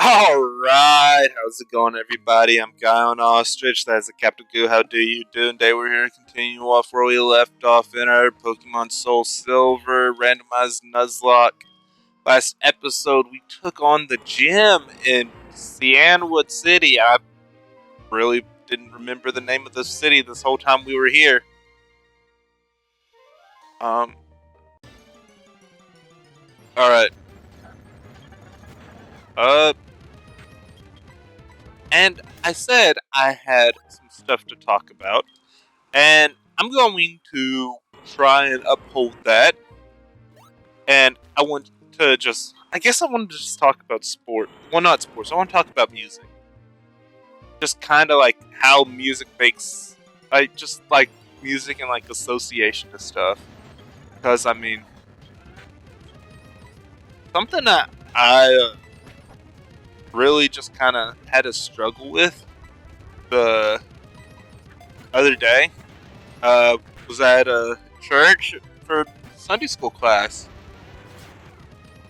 Alright, how's it going, everybody? I'm Guy on Ostrich, that's the Captain Goo. How do you do? Today we're here to continue off where we left off in our Pokemon SoulSilver randomized Nuzlocke. Last episode, we took on the gym in Cianwood City. I really didn't remember the name of the city this whole time we were here. Alright. And I said I had some stuff to talk about, and I'm going to try and uphold that. And I want to I wanted to just talk about sport. Well, not sports, I want to talk about music. Just kind of like how music makes, just like music and like association to stuff. Because, I mean, something that I really just kind of had a struggle with the other day was at a church for Sunday school class,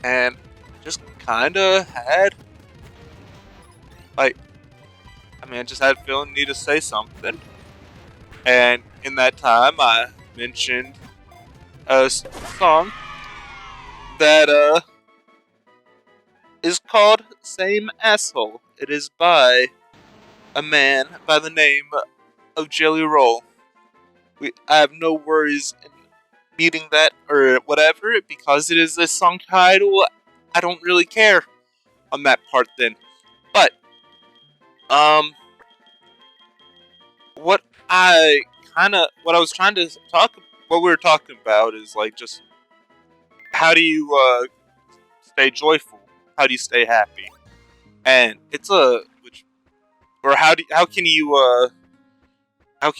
and just kind of had I just had a feeling need to say something, and in that time I mentioned a song that is called Same Asshole. It is by a man by the name of Jelly Roll. I have no worries in meeting that or whatever, because it is a song title. I don't really care on that part then. But, what we were talking about is like just how do you stay joyful? How do you stay happy? And it's how can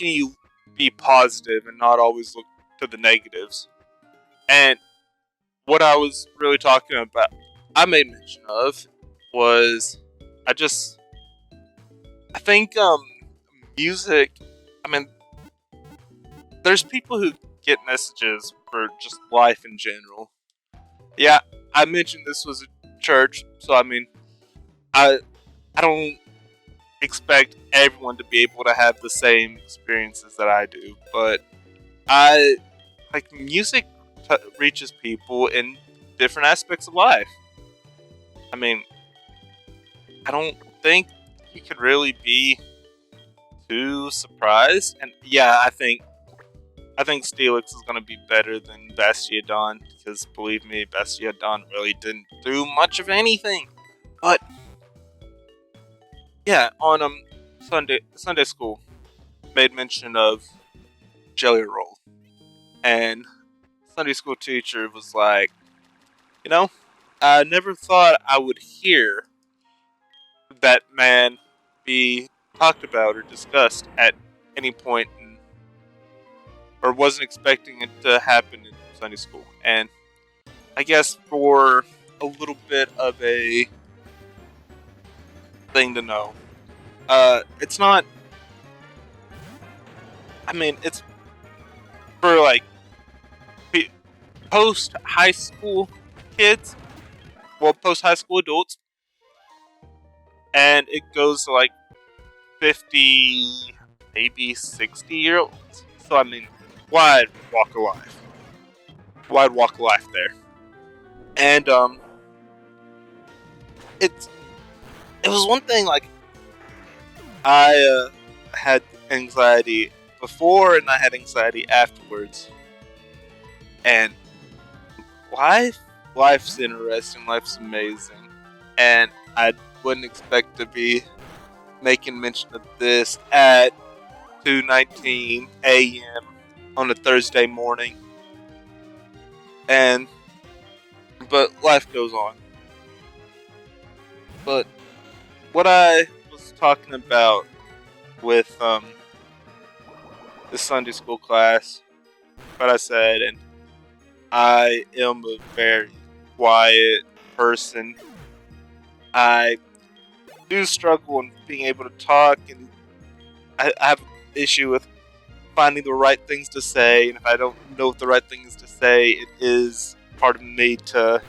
you be positive and not always look to the negatives? And what I was really talking about, I made mention of, was I think music. I mean, there's people who get messages for just life in general. Yeah, I mentioned this was a church, so I mean, I don't expect everyone to be able to have the same experiences that I do, but music reaches people in different aspects of life. I mean, I don't think you could really be too surprised, and yeah, I think Steelix is going to be better than Bastiodon, because believe me, Bastiodon really didn't do much of anything. But yeah, on Sunday school, made mention of Jelly Roll, and Sunday school teacher was like, I never thought I would hear that man be talked about or discussed at any point, or wasn't expecting it to happen in Sunday school. And I guess for a little bit of a thing to know, it's not. I mean, it's for like post high school kids, post high school adults, and it goes to like 50, maybe 60-year-olds. So I mean, wide walk of life there. And it was one thing, like, I had anxiety before and I had anxiety afterwards. And life's interesting, life's amazing, and I wouldn't expect to be making mention of this at 2:19 a.m. on a Thursday morning. But life goes on. But what I was talking about with the Sunday school class, what I said, and I am a very quiet person. I do struggle in being able to talk, and I have an issue with finding the right things to say, and if I don't know what the right thing is to say, it is part of me to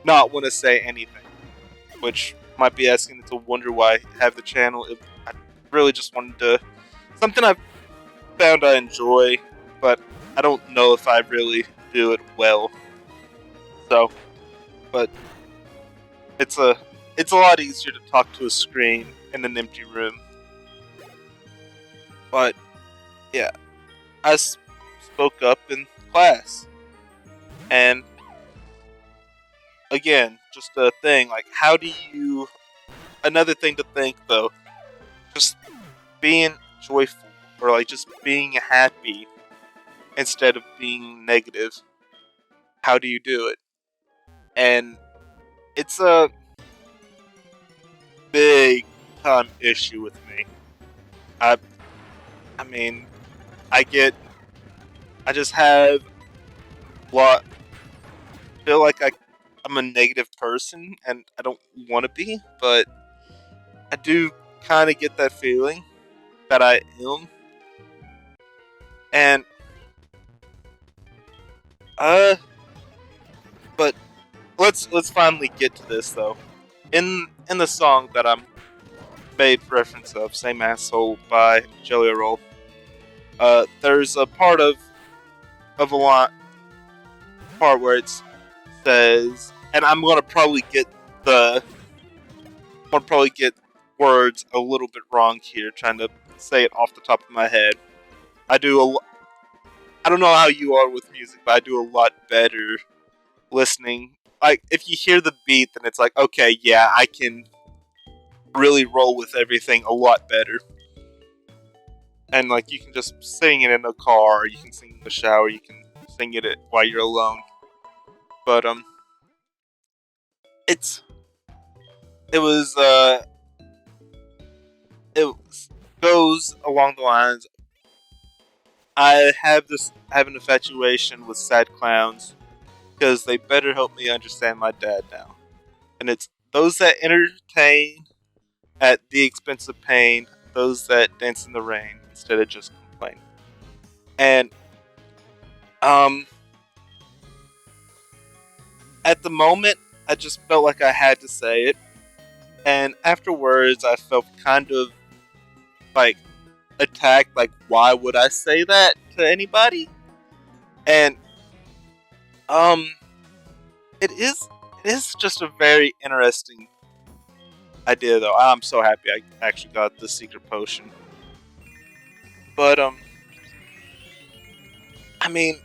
not want to say anything, which might be asking to wonder why I have the channel. I really just wanted to something I've found I enjoy, but I don't know if I really do it well. So, but it's a lot easier to talk to a screen in an empty room. But yeah, I spoke up in class, and again, just a thing like how do you? Another thing to think though, just being joyful or like just being happy instead of being negative. How do you do it? And it's a big time issue with me. I I mean, I just have what feel like I'm a negative person and I don't want to be, but I do kind of get that feeling that I am. And uh but let's finally get to this though. In the song that I'm made reference of, Same Asshole by Jelly Roll, there's a part of a part where it says, and I'm gonna probably get words a little bit wrong here, trying to say it off the top of my head. I don't know how you are with music, but I do a lot better listening. Like if you hear the beat, then it's like, okay, yeah, I can really roll with everything a lot better. And like you can just sing it in a car, you can sing it in the shower, you can sing it while you're alone. But it's it was it goes along the lines. I have an infatuation with sad clowns because they better help me understand my dad now. And it's those that entertain at the expense of pain, those that dance in the rain instead of just complain. And um at the moment I just felt like I had to say it. And afterwards I felt kind of like attacked, like why would I say that to anybody? And um it is just a very interesting idea though. I'm so happy I actually got the secret potion. But I mean,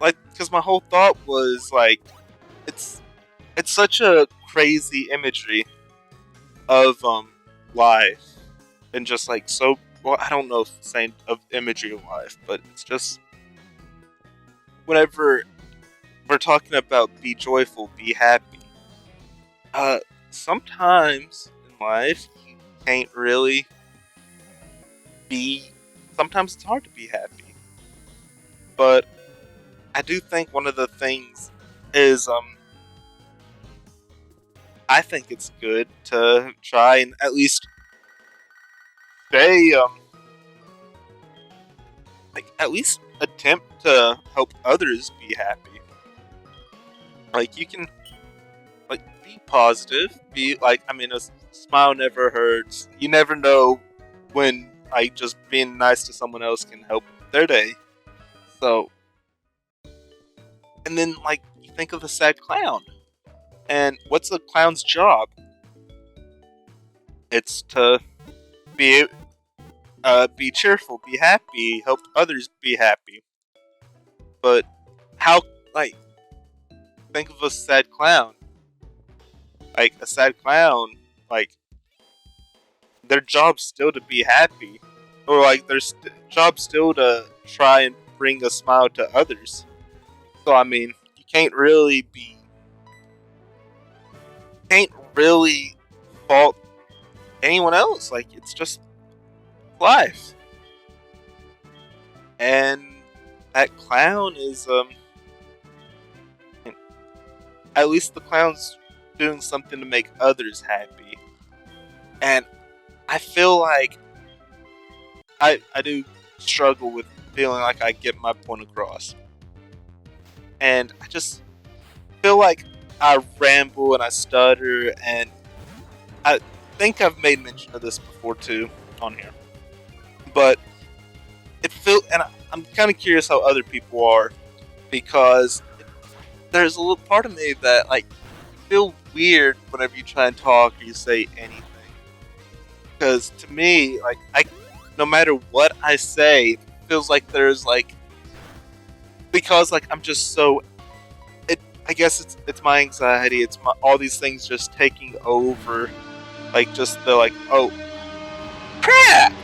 like, because my whole thought was like, it's it's such a crazy imagery of life and just like so. Well, I don't know if saying of imagery of life, but it's just whenever we're talking about be joyful, be happy. Uh, Sometimes in life you can't really be. Sometimes it's hard to be happy, but I do think one of the things is I think it's good to try and at least stay like at least attempt to help others be happy. Like you can like be positive, be like I mean a smile never hurts. You never know when like just being nice to someone else can help their day. So and then like you think of the sad clown. And what's a clown's job? It's to be be cheerful, be happy, help others be happy. But how, like, think of a sad clown. Like, a sad clown, like, their job's still to be happy. Or, like, their job's still to try and bring a smile to others. So, I mean, you can't really fault anyone else. Like, it's just life. And that clown is, at least the clown's doing something to make others happy. And I feel like I do struggle with feeling like I get my point across. And I just feel like I ramble and I stutter, and I think I've made mention of this before too on here. But it feels, and I'm kind of curious how other people are, because there's a little part of me that like feel weird whenever you try and talk or you say anything. Because to me, like no matter what I say, it feels like there's like, because like I'm just so, I guess it's my anxiety, it's my all these things just taking over, like just the like, oh crap.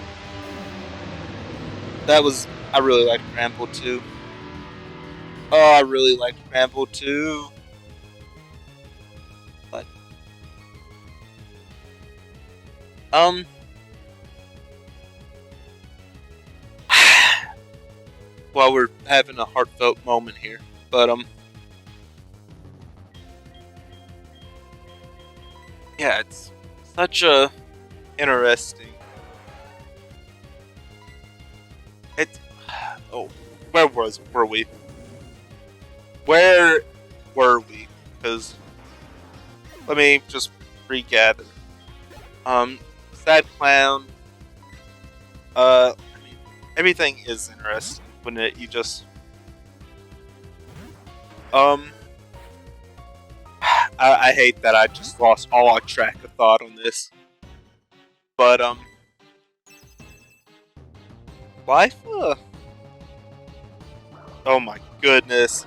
That was, I really liked Ramble too. Oh, I really liked Ramble too. But um, while we're having a heartfelt moment here, but yeah, it's such a interesting. It's oh, were we? Where were we? Because let me just regather. Sad clown. I mean, everything is interesting when you just um. I hate that I just lost all track of thought on this, but life. Oh my goodness.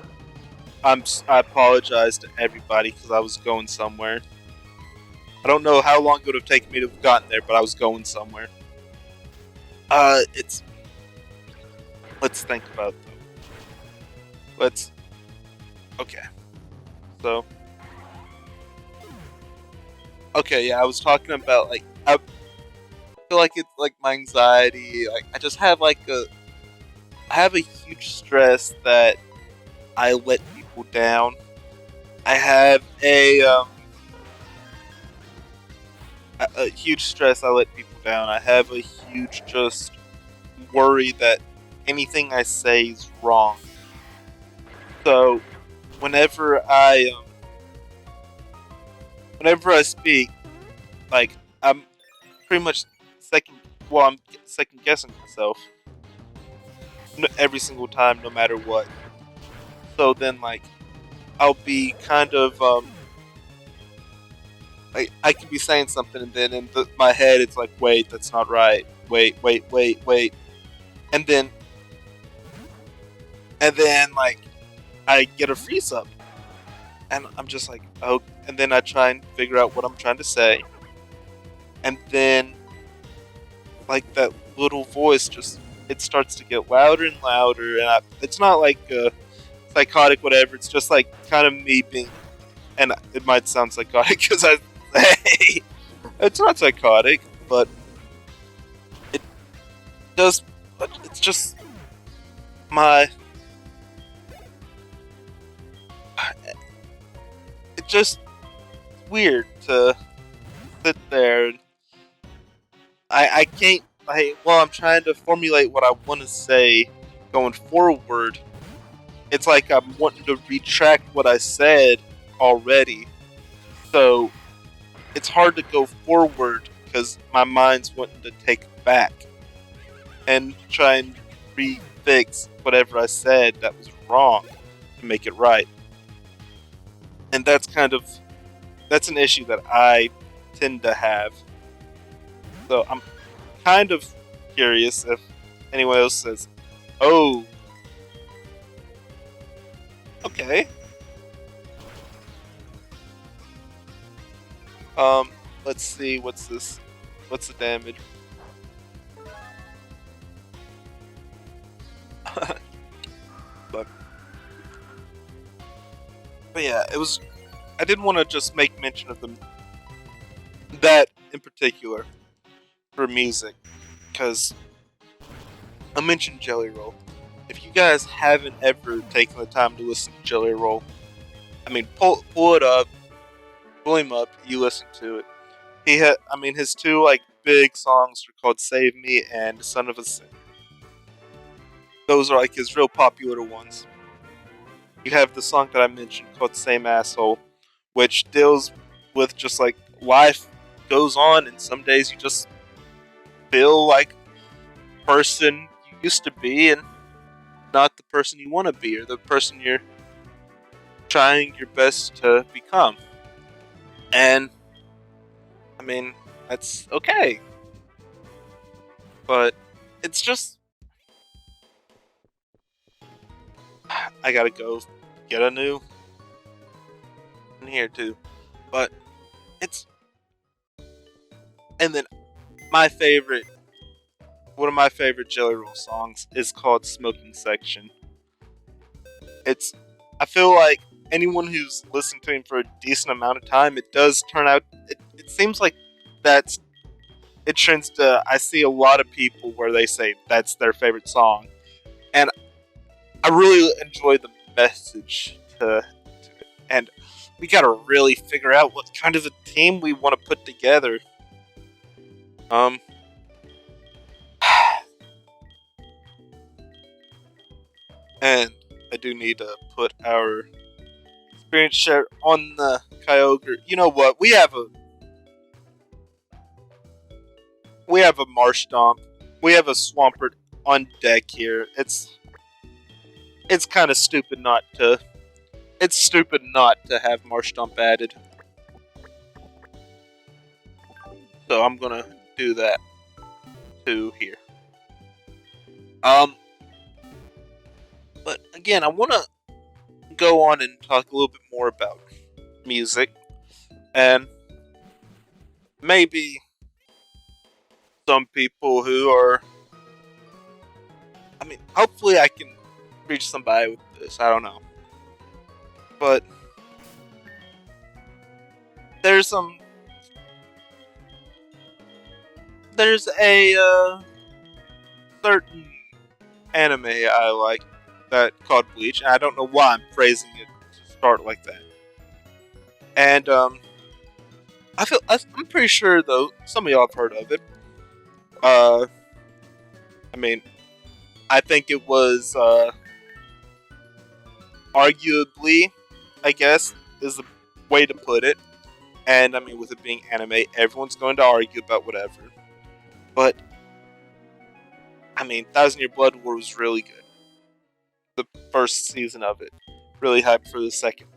I apologize to everybody because I was going somewhere. I don't know how long it would have taken me to have gotten there, but I was going somewhere. It's. Let's think about them. Let's. Okay. So. Okay, yeah, I was talking about like I feel like it's like my anxiety. Like I just have like I have a huge stress that I let people down. I have a huge stress I let people down. I have a huge just worry that anything I say is wrong. So whenever whenever I speak, like I'm pretty much second. Well, I'm second guessing myself every single time, no matter what. So then, like, I'll be kind of like I could be saying something, and then in my head, it's like, wait, that's not right. Wait, and then like I get a freeze up, and I'm just like, oh, and then I try and figure out what I'm trying to say, and then like that little voice just it starts to get louder and louder, and it's not like psychotic, whatever. It's just like kind of me being, and it might sound psychotic because I say it's not psychotic, but it does. It's just my. It's just weird to sit there. And I can't. Well, I'm trying to formulate what I want to say going forward. It's like I'm wanting to retract what I said already. So it's hard to go forward because my mind's wanting to take back and try and refix whatever I said that was wrong to make it right. And that's an issue that I tend to have. So I'm kind of curious if anyone else says, "Oh, okay." Let's see. What's this? What's the damage? but, but yeah, it was. I didn't want to just make mention of them that in particular for music because I mentioned Jelly Roll. If you guys haven't ever taken the time to listen to Jelly Roll, I mean, pull it up, pull him up, you listen to it. His two like big songs are called "Save Me" and "Son of a Sin." Those are like his real popular ones. You have the song that I mentioned called "Same Asshole," which deals with just like life goes on, and some days you just feel like the person you used to be and not the person you want to be, or the person you're trying your best to become. And I mean, that's okay. But it's just, I gotta go get a new in here too. But it's, and then my favorite, one of my favorite Jelly Roll songs is called Smoking Section. It's, I feel like anyone who's listened to him for a decent amount of time, it does turn out, it seems like that's, it trends to, I see a lot of people where they say that's their favorite song. And I really enjoy the message to it. And we gotta really figure out what kind of a team we want to put together. And I do need to put our experience share on the Kyogre. You know what? We have a Marshtomp. We have a Swampert on deck here. It's kind of stupid not to. It's stupid not to have Marshtomp added. So I'm gonna do that too here. But again, I want to go on and talk a little bit more about music, and maybe some people who are, I mean, hopefully I can reach somebody with this, I don't know. But there's a certain anime I like that called Bleach, and I don't know why I'm phrasing it to start like that. And I'm pretty sure though some of y'all have heard of it. I mean, I think it was arguably, I guess, is the way to put it. And I mean, with it being anime, everyone's going to argue about whatever. But I mean, Thousand Year Blood War was really good. The first season of it, really hyped for the second.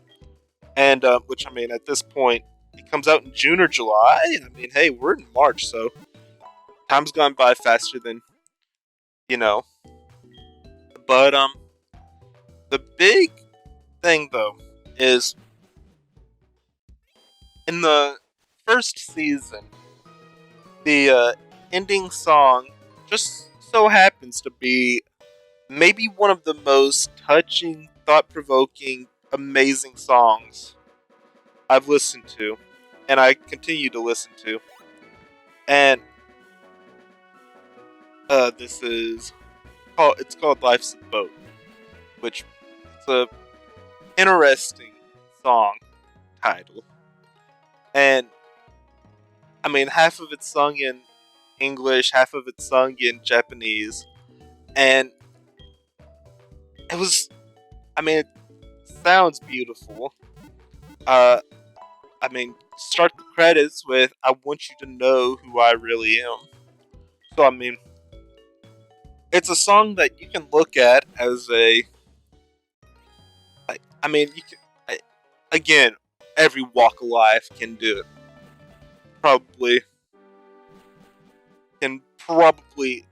And which, I mean, at this point, it comes out in June or July. I mean, hey, we're in March, so time's gone by faster than, you know. But the big thing though is in the first season, the ending song just so happens to be maybe one of the most touching, thought-provoking, amazing songs I've listened to, and I continue to listen to. And this is it's called "Life's a Boat," which is a interesting song title. And I mean, half of it's sung in English, half of it's sung in Japanese, and it was, I mean, it sounds beautiful. I mean, start the credits with "I want you to know who I really am." So I mean, it's a song that you can look at as a, I mean, you can, again, every walk of life can do it. Probably can probably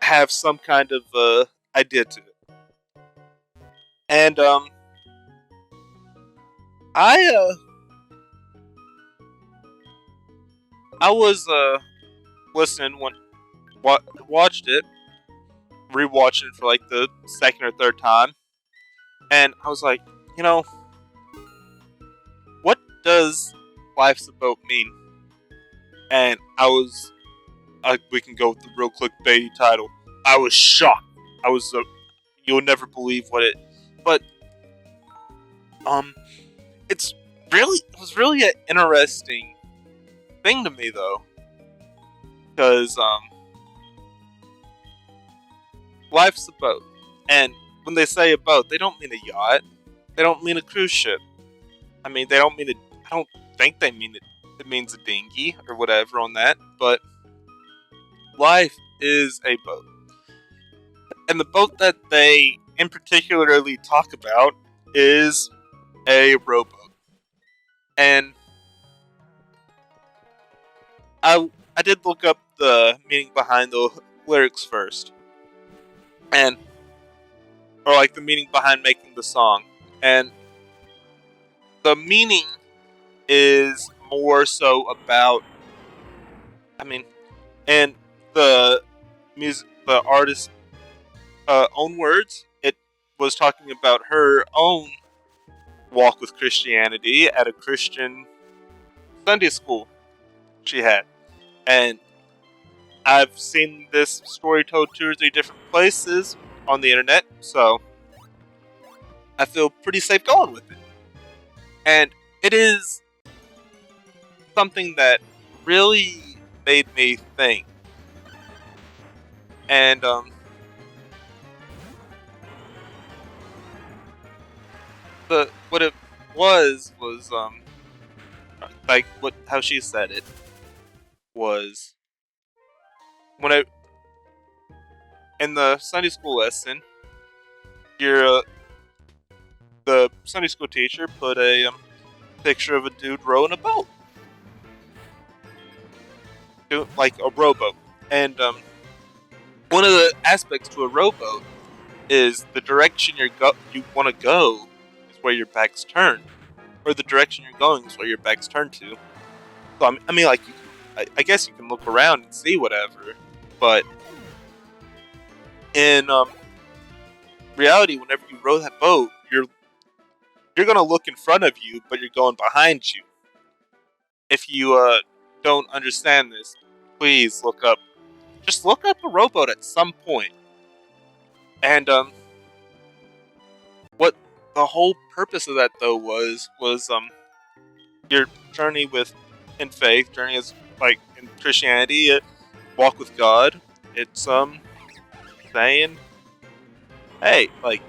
have some kind of idea to it. And I I was listening when watched it, rewatching it for like the second or third time, and I was like, you know, what does "Life's a Boat" mean? And we can go with the real clickbaity title. I was shocked. I was, you'll never believe what it, but it was really an interesting thing to me though, because life's a boat, and when they say a boat, they don't mean a yacht, they don't mean a cruise ship, I mean, they don't mean it. I don't think they mean it. It means a dinghy or whatever on that. But life is a boat, and the boat that they in particularly talk about is a rowboat. And I did look up the meaning behind the lyrics first, and or like the meaning behind making the song, and the meaning is more so about, I mean, and the the artist's own words. It was talking about her own walk with Christianity at a Christian Sunday school she had, and I've seen this story told 2 or 3 different places on the internet, so I feel pretty safe going with it. And it is something that really made me think. And what it was like how she said it was, when I in the Sunday school lesson, the Sunday school teacher put a picture of a dude rowing a boat, like a rowboat, and one of the aspects to a rowboat is the direction you want to go is where your back's turned, or the direction you're going is where your back's turned to. So I mean, like, I guess you can look around and see whatever, but in reality, whenever you row that boat, you're gonna look in front of you, but you're going behind you. If you don't understand this, please just look up a rowboat at some point. And what the whole purpose of that though was your journey in faith, journey as like in Christianity, walk with God. It's saying, hey, like,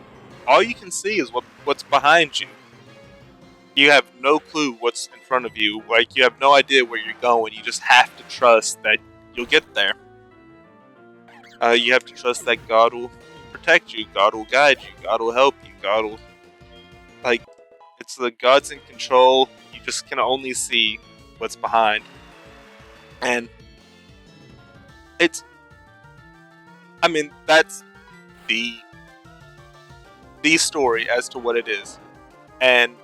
all you can see is what's behind you. You have no clue what's in front of you. Like, you have no idea where you're going. You just have to trust that you'll get there. You have to trust that God will protect you. God will guide you. God will help you. God will, like, it's the God's in control. You just can only see what's behind. And I mean, that's the story as to what it is. And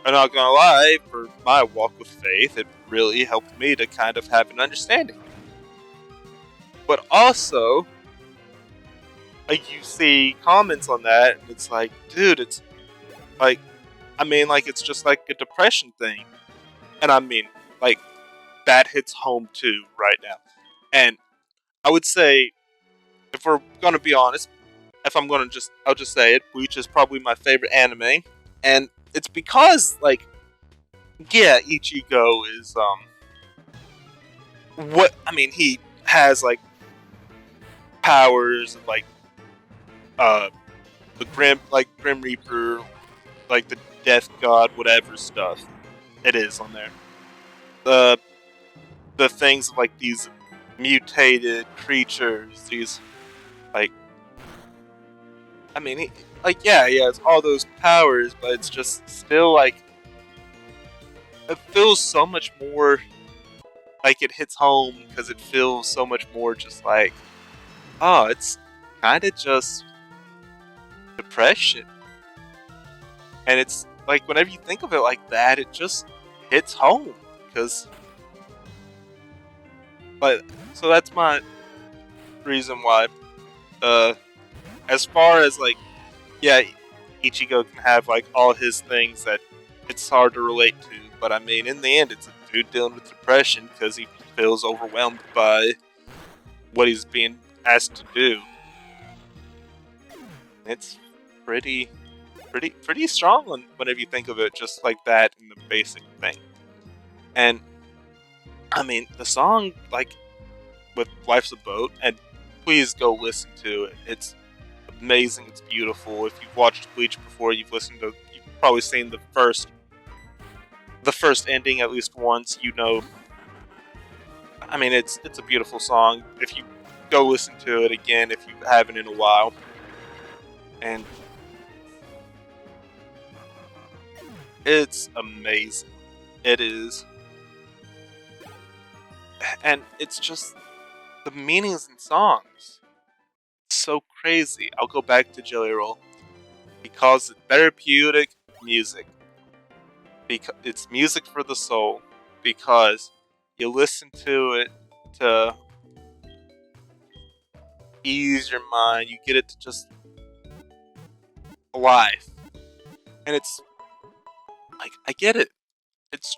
I'm not gonna lie, for my walk with faith, it really helped me to kind of have an understanding. But also, like, you see comments on that, and it's like, dude, it's like, I mean, like, it's just like a depression thing. And I mean, like, that hits home too right now. And I would say, if we're gonna be honest, I'll just say it, Bleach is probably my favorite anime. And it's because, like, yeah, Ichigo is, he has, like, powers of, like, the Grim Reaper, like, the Death God, whatever stuff it is on there. The things of, like, these mutated creatures, these, like, I mean, he has all those powers, but it's just still, like, it feels so much more like it hits home, because it feels so much more just like, oh, it's kind of just depression. And it's like, whenever you think of it like that, it just hits home. So that's my reason why, as far as, like, yeah, Ichigo can have, like, all his things that it's hard to relate to, but I mean, in the end, it's a dude dealing with depression because he feels overwhelmed by what he's being asked to do. It's pretty strong whenever you think of it just like that in the basic thing. And I mean, the song, like, with Life's a Boat, and please go listen to it. It's amazing. It's beautiful. If you've watched Bleach before, you've probably seen the first the first ending at least once, you know. I mean, it's a beautiful song. If you go listen to it again, if you haven't in a while, and it's amazing. It is, and it's just the meanings in songs. It's so crazy. I'll go back to Jelly Roll. Because it's therapeutic music. Because it's music for the soul. Because you listen to it to ease your mind. You get it to just life. And it's like, I get it. It's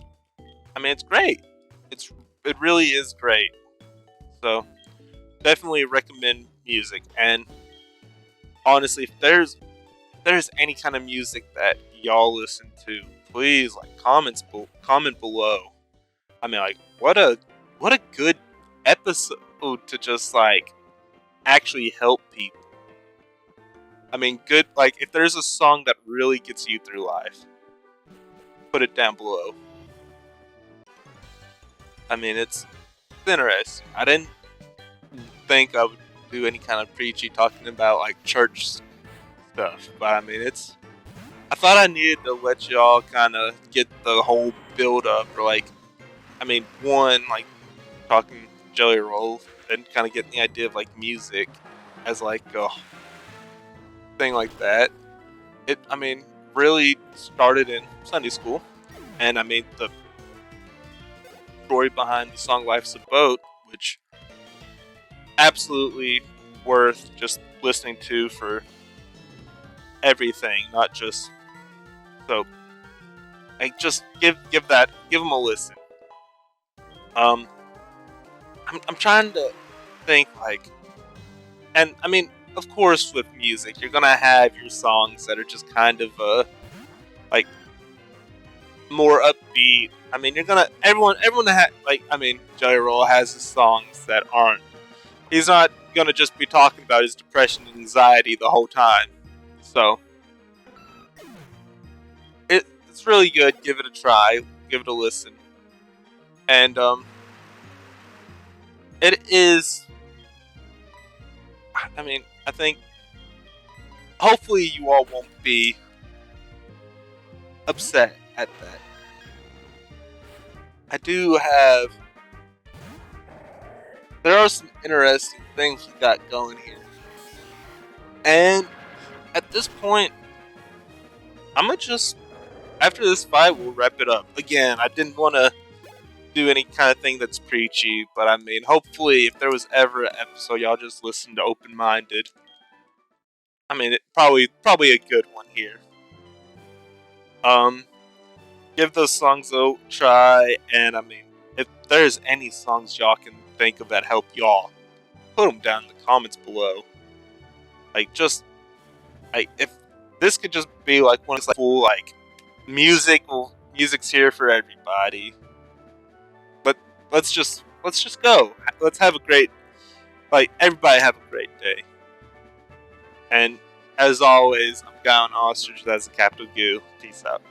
great. It really is great. So definitely recommend music. And honestly, if there's any kind of music that y'all listen to, please comment below. I mean, like, what a good episode to just actually help people. I mean, good, if there's a song that really gets you through life, put it down below. I mean, it's interesting. I didn't think I would do any kind of preachy talking about church stuff, but I mean, I thought I needed to let y'all kind of get the whole build up, or one, talking Jelly Roll, and kind of getting the idea of music as a thing like that. It, really started in Sunday school, and the story behind the song "Life's a Boat," which absolutely worth just listening to for everything, not just so. Just give them a listen. I'm trying to think and of course with music you're gonna have your songs that are just kind of more upbeat. You're gonna everyone Jelly Roll has his songs that aren't. He's not gonna just be talking about his depression and anxiety the whole time. So it's really good. Give it a try. Give it a listen. And it is. I think hopefully you all won't be upset at that. I do have. There are some interesting things we got going here. And at this point, I'm gonna just. After this fight, we'll wrap it up. Again, I didn't want to do any kind of thing that's preachy, but hopefully, if there was ever an episode y'all just listened to open-minded, probably a good one here. Give those songs a try, and if there's any songs y'all can think of that help y'all, put them down in the comments below. If this could just be one of those full music's here for everybody. But let's just go. Let's have a great everybody have a great day. And as always, I'm Guy on Ostrich. That's a capital G. Peace out.